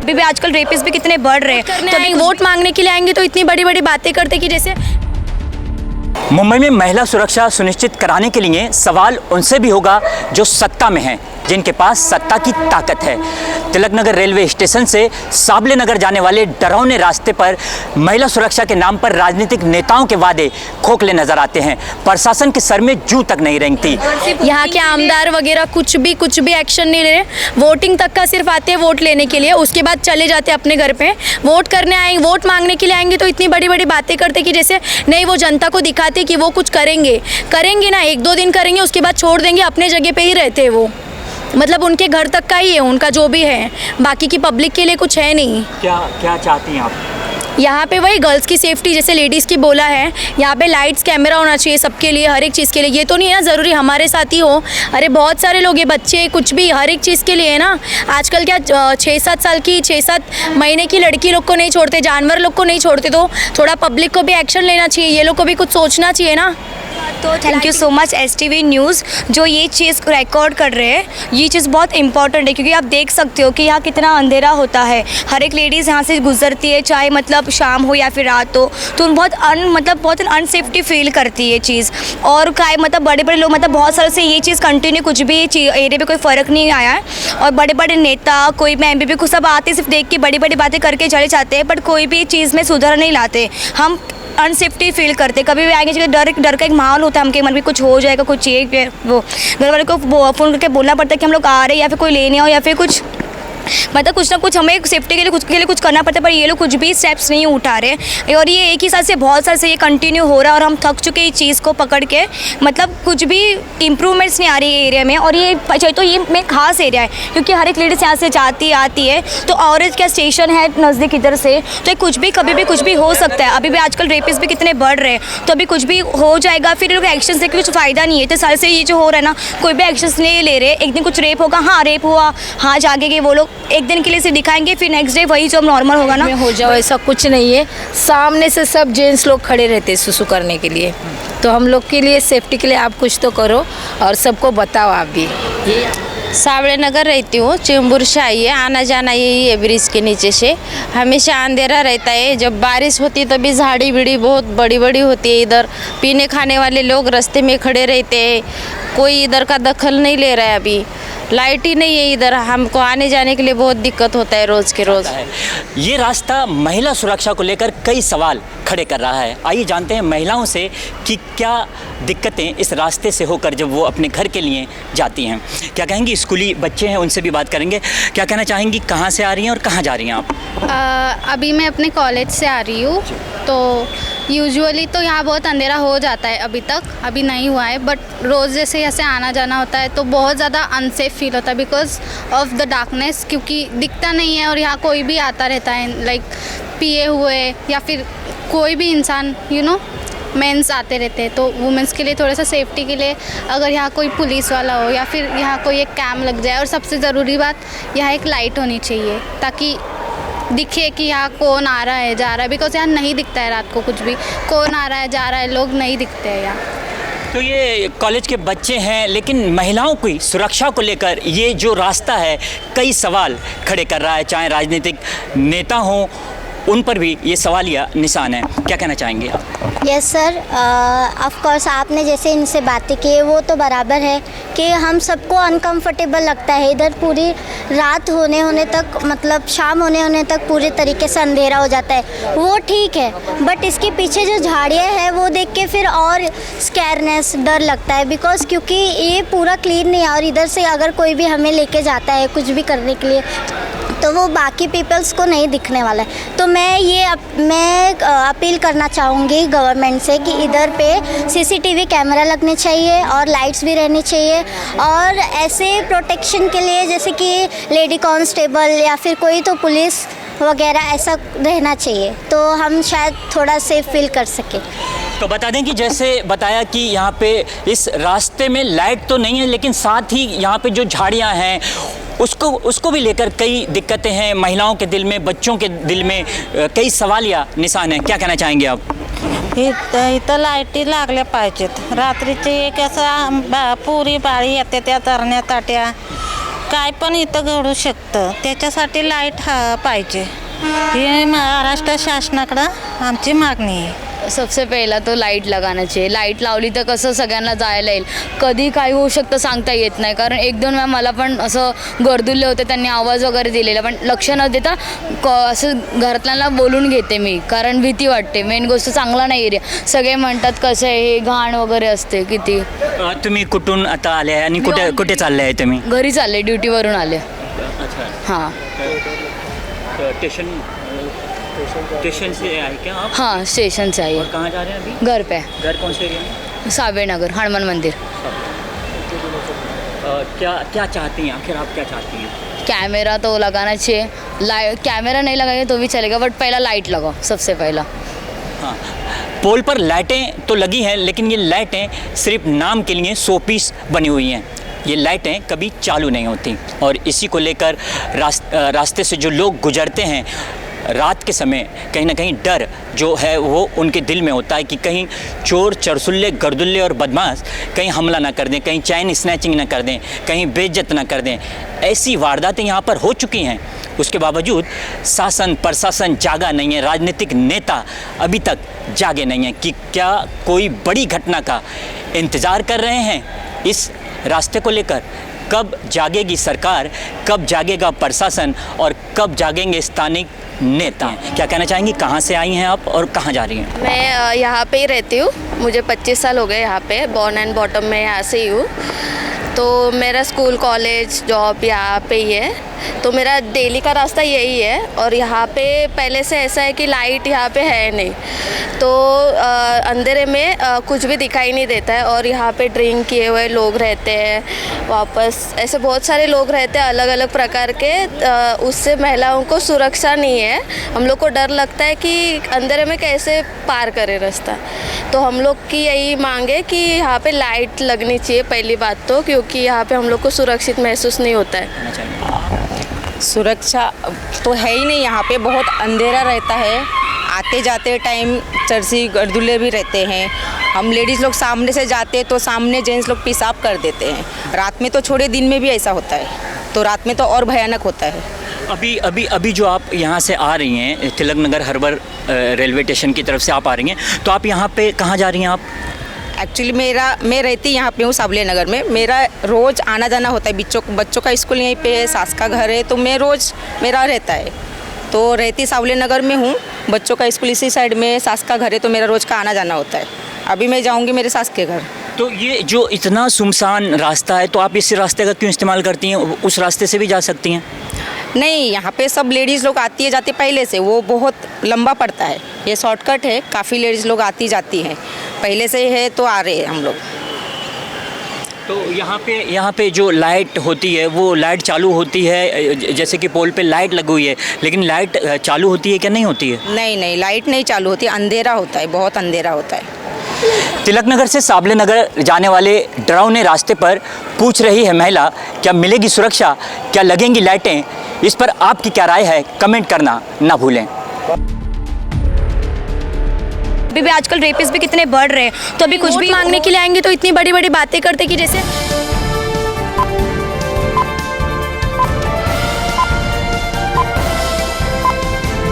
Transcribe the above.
अभी भी आजकल रेपिस्ट भी कितने बढ़ रहे हैं, तो अभी वोट मांगने के लिए आएंगे तो इतनी बड़ी बड़ी बातें करते कि जैसे मुंबई में महिला सुरक्षा सुनिश्चित कराने के लिए सवाल उनसे भी होगा जो सत्ता में हैं, जिनके पास सत्ता की ताकत है। तिलक नगर रेलवे स्टेशन से साबले नगर जाने वाले डरावने रास्ते पर महिला सुरक्षा के नाम पर राजनीतिक नेताओं के वादे खोखले नजर आते हैं। प्रशासन के सर में जूं तक नहीं रेंगती। यहाँ के आमदार वगैरह कुछ भी एक्शन नहीं ले रहे। वोटिंग तक का सिर्फ आते हैं वोट लेने के लिए, उसके बाद चले जाते हैं अपने घर पे। वोट करने आएंगे, वोट मांगने के लिए आएंगे तो इतनी बड़ी बड़ी बातें करते कि जैसे नहीं, वो जनता को दिखाते कि वो कुछ करेंगे ना, 1-2 दिन करेंगे, उसके बाद छोड़ देंगे, अपने जगह पे ही रहते हैं वो। मतलब उनके घर तक का ही है उनका जो भी है, बाकी की पब्लिक के लिए कुछ है नहीं। क्या चाहती हैं आप? यहाँ पे वही गर्ल्स की सेफ्टी, जैसे लेडीज़ की बोला है, यहाँ पे लाइट्स कैमरा होना चाहिए सबके लिए, हर एक चीज़ के लिए। ये तो नहीं है ना ज़रूरी हमारे साथ ही हो, अरे बहुत सारे लोग हैं, बच्चे, कुछ भी, हर एक चीज़ के लिए है ना। आजकल क्या 6-7 साल की, 6-7 महीने की लड़की लोग को नहीं छोड़ते, जानवर लोग को नहीं छोड़ते, तो थोड़ा पब्लिक को भी एक्शन लेना चाहिए, ये लोग को भी कुछ सोचना चाहिए ना। तो thank you so much STV news जो ये चीज़ रिकॉर्ड कर रहे हैं। ये चीज़ बहुत इंपॉर्टेंट है क्योंकि आप देख सकते हो कि यहाँ कितना अंधेरा होता है। हर एक लेडीज़ यहाँ से गुजरती है, चाहे मतलब शाम हो या फिर रात हो, तो बहुत अनसेफ्टी फील करती है ये चीज़। और काय मतलब बड़े बड़े लोग, मतलब बहुत सालों से ये चीज़ कंटिन्यू, कुछ भी एरिया में कोई फ़र्क नहीं आया है। और बड़े बड़े नेता, कोई MPP को सब आते सिर्फ देख के बड़ी बड़ी बातें करके चले जाते हैं, बट कोई भी चीज़ में सुधार नहीं लाते। हम अनसेफ्टी फील करते, कभी भी आएंगे डर का एक माहौल होता है, हमके मन में कुछ हो जाएगा, कुछ ये वो घर वाले को फ़ोन करके बोलना पड़ता है कि हम लोग आ रहे हैं, या फिर कोई लेने आओ, या फिर कुछ मतलब कुछ ना कुछ हमें सेफ्टी के लिए कुछ करना पड़ता है। पर ये लोग कुछ भी स्टेप्स नहीं उठा रहे, और ये एक ही साल से, बहुत साल से ये कंटिन्यू हो रहा है, और हम थक चुके हैं इस चीज़ को पकड़ के। मतलब कुछ भी इम्प्रूवमेंट्स नहीं आ रही है एरिया में। और ये तो ये में खास एरिया है क्योंकि हर एक लेडीज़ यहाँ से जाती आती है, तो ऑरेंज का स्टेशन है नज़दीक इधर से, तो कुछ भी कभी भी कुछ भी हो सकता है। अभी भी आजकल रेपिस्ट भी कितने बढ़ रहे हैं, तो अभी कुछ भी हो जाएगा, फिर लोग एक्शन से कुछ फ़ायदा नहीं है। तो साल से ये जो हो रहा है ना, कोई भी एक्शन नहीं ले रहे। एक दिन कुछ रेप होगा, हाँ रेप हुआ, हाँ जागेंगे वो लोग, एक दिन के लिए सिर्फ दिखाएंगे, फिर नेक्स्ट डे वही जो नॉर्मल होगा ना हो जाओ, ऐसा कुछ नहीं है। सामने से सब जेंट्स लोग खड़े रहते हैं सुसु करने के लिए, तो हम लोग के लिए सेफ्टी के लिए आप कुछ तो करो और सबको बताओ। आप भी साबले नगर रहती हूँ, चेंबूर से आई है, आना जाना यही है ब्रिज के नीचे से। हमेशा अंधेरा रहता है, जब बारिश होती है तभी झाड़ी बीड़ी बहुत बड़ी बड़ी होती है। इधर पीने खाने वाले लोग रास्ते में खड़े रहते हैं, कोई इधर का दखल नहीं ले रहा है। अभी लाइट ही नहीं है इधर, हमको आने जाने के लिए बहुत दिक्कत होता है रोज़ के रोज़। ये रास्ता महिला सुरक्षा को लेकर कई सवाल खड़े कर रहा है। आइए जानते हैं महिलाओं से कि क्या दिक्कतें इस रास्ते से होकर जब वो अपने घर के लिए जाती हैं, क्या कहेंगी। स्कूली बच्चे हैं, उनसे भी बात करेंगे। क्या कहना चाहेंगी, कहाँ से आ रही हैं और कहाँ जा रही हैं आप? अभी मैं अपने कॉलेज से आ रही हूँ, तो यूजुअली तो यहाँ बहुत अंधेरा हो जाता है, अभी नहीं हुआ है, बट रोज़ जैसे यहाँ से आना जाना होता है तो बहुत ज़्यादा अनसेफ फील होता है बिकॉज ऑफ द डार्कनेस, क्योंकि दिखता नहीं है और यहाँ कोई भी आता रहता है, लाइक पिए हुए या फिर कोई भी इंसान मेंस आते रहते हैं। तो वुमेंस के लिए थोड़ा सा सेफ्टी के लिए अगर यहाँ कोई पुलिस वाला हो या फिर यहाँ कोई एक कैम लग जाए, और सबसे ज़रूरी बात यहाँ एक लाइट होनी चाहिए ताकि दिखे कि यहाँ कौन आ रहा है जा रहा है, बिकॉज यहाँ नहीं दिखता है रात को कुछ भी, कौन आ रहा है जा रहा है, लोग नहीं दिखते हैं यहाँ। तो ये कॉलेज के बच्चे हैं, लेकिन महिलाओं की सुरक्षा को लेकर ये जो रास्ता है कई सवाल खड़े कर रहा है, चाहे राजनीतिक नेता हों, उन पर भी ये सवालिया निशान है। क्या कहना चाहेंगे आप? यस सर, ऑफ कोर्स आपने जैसे इनसे बातें की वो तो बराबर है कि हम सबको अनकंफर्टेबल लगता है। इधर पूरी रात होने तक, मतलब शाम होने तक पूरे तरीके से अंधेरा हो जाता है, वो ठीक है, बट इसके पीछे जो झाड़ियाँ हैं वो देख के फिर और स्कैरनेस, डर लगता है, बिकॉज क्योंकि ये पूरा क्लीन नहीं है। और इधर से अगर कोई भी हमें लेके जाता है कुछ भी करने के लिए, तो वो बाकी पीपल्स को नहीं दिखने वाला है। तो मैं अपील करना चाहूँगी गवर्नमेंट से कि इधर पे CCTV कैमरा लगने चाहिए और लाइट्स भी रहनी चाहिए, और ऐसे प्रोटेक्शन के लिए जैसे कि लेडी कांस्टेबल या फिर कोई तो पुलिस वगैरह ऐसा रहना चाहिए, तो हम शायद थोड़ा सेफ फील कर सकें। तो बता दें कि जैसे बताया कि यहाँ पे इस रास्ते में लाइट तो नहीं है, लेकिन साथ ही यहाँ पे जो झाड़ियाँ हैं उसको भी लेकर कई दिक्कतें हैं। महिलाओं के दिल में, बच्चों के दिल में कई सवालिया निशान हैं। क्या कहना चाहेंगे आप? इथं लाईटी लागल्या पाहिजेत. रात्रीची एक असा पुरी बाळी येते त्या तरण्या ताट्या काय पण इथं घडू शकतं, त्याच्यासाठी लाईट पाहिजे. ही महाराष्ट्र शासनाकडं आमची मागणी आहे. सबसे पहिला तो लाईट लगाना चाहिए. लाईट लावली तर कसं सगळ्यांना जायला येईल. कधी काय होऊ शकतं सांगता येत नाही. कारण एक दोन वेळा मला पण असं गर्दुल्ले होते, त्यांनी आवाज वगैरे दिलेला, पण लक्ष न देता असं घरातल्यांना बोलून घेते मी, कारण भीती वाटते. मेन गोष्ट चांगला नाही एरिया. सगळे म्हणतात कसं आहे हे घाण वगैरे असते किती. तुम्ही कुठून आता आले आणि कुठे कुठे चालले आहे तुम्ही? घरी चालले, ड्युटीवरून आले. हां स्टेशन से आए क्या आप? हाँ, स्टेशन से आई. और कहाँ जा रहे हैं अभी? घर पे. घर कौन से एरिया में? साबे नगर, हनुमान मंदिर. क्या क्या चाहती हैं आखिर, आप क्या चाहती हैं? कैमरा तो लगाना चाहिए. कैमरा नहीं लगाएंगे तो भी चलेगा, बट पहला लाइट लगाओ सबसे पहला. हाँ, पोल पर लाइटें तो लगी हैं, लेकिन ये लाइटें सिर्फ नाम के लिए 100 पीस बनी हुई हैं. ये लाइटें कभी चालू नहीं होती और इसी को लेकर रास्ते से जो लोग गुजरते हैं रात के समय कहीं ना कहीं डर जो है वो उनके दिल में होता है कि कहीं चोर चरसुल्ले गर्दुल्ले और बदमाश कहीं हमला ना कर दें, कहीं चैन स्नैचिंग ना कर दें, कहीं बेइज्जत ना कर दें. ऐसी वारदातें यहाँ पर हो चुकी हैं. उसके बावजूद शासन प्रशासन जागा नहीं है, राजनीतिक नेता अभी तक जागे नहीं हैं कि क्या कोई बड़ी घटना का इंतज़ार कर रहे हैं इस रास्ते को लेकर. कब जागेगी सरकार, कब जागेगा प्रशासन और कब जागेंगे स्थानिक नेता? क्या कहना चाहेंगी, कहाँ से आई हैं आप और कहाँ जा रही हैं? मैं यहाँ पे ही रहती हूँ. मुझे 25 साल हो गए यहाँ पे. बॉर्न एंड बॉटम में यहाँ से ही हूँ. तो मेरा स्कूल कॉलेज जॉब यहाँ पे ही है. तो मेरा डेली का रास्ता यही है. और यहाँ पे पहले से ऐसा है कि लाइट यहाँ पे है नहीं, तो अंधेरे में कुछ भी दिखाई नहीं देता है. और यहाँ पे ड्रिंक किए हुए लोग रहते हैं, वापस ऐसे बहुत सारे लोग रहते हैं अलग अलग प्रकार के. उससे महिलाओं को सुरक्षा नहीं है. हम लोग को डर लगता है कि अंधेरे में कैसे पार करें रास्ता. तो हम लोग की यही मांग है कि यहाँ पे लाइट लगनी चाहिए पहली बात तो, क्योंकि यहाँ पे हम लोग को सुरक्षित महसूस नहीं होता है. सुरक्षा तो है ही नहीं यहाँ पे, बहुत अंधेरा रहता है. आते जाते टाइम चरसी गर्दुल्ले भी रहते हैं. हम लेडीज़ लोग सामने से जाते तो सामने जेंट्स लोग पेशाब कर देते हैं. रात में तो छोड़े, दिन में भी ऐसा होता है, तो रात में तो और भयानक होता है. अभी जो आप यहाँ से आ रही हैं तिलक नगर हर्बर रेलवे स्टेशन की तरफ से आप आ रही हैं, तो आप यहाँ पे कहाँ जा रही हैं आप? एक्चुअली मैं रहती यहाँ पे हूँ साबले नगर में. मेरा रोज़ आना जाना होता है. बच्चों का स्कूल यहीं पे है, सास का घर है, तो मैं रोज़ मेरा रहता है. तो रहती साबले नगर में हूँ, बच्चों का स्कूल इसी साइड में, सास का घर है, तो मेरा रोज़ का आना जाना होता है. अभी मैं जाऊँगी मेरे सास के घर. तो ये जो इतना सुनसान रास्ता है, तो आप इस रास्ते का क्यों इस्तेमाल करती हैं? उस रास्ते से भी जा सकती हैं. नहीं, यहाँ पे सब लेडीज़ लोग आती है जाती पहले से. वो बहुत लंबा पड़ता है, ये शॉर्टकट है. काफ़ी लेडीज़ लोग आती जाती हैं पहले से है, तो आ रहे हैं हम लोग. तो यहाँ पे जो लाइट होती है वो लाइट चालू होती है, जैसे कि पोल पे लाइट लगी हुई है, लेकिन लाइट चालू होती है क्या नहीं होती है? नहीं, लाइट नहीं चालू होती. अंधेरा होता है, बहुत अंधेरा होता है. तिलक नगर से साबले नगर जाने वाले डरावने रास्ते पर पूछ रही है महिला, क्या मिलेगी सुरक्षा, क्या लगेंगी लाइटें? इस पर आपकी क्या राय है, कमेंट करना ना भूलें. अभी भी आजकल रेपिस्ट भी कितने बढ़ रहे हैं, तो अभी कुछ भी मांगने के लिए आएंगे तो इतनी बड़ी बड़ी बातें करते कि जैसे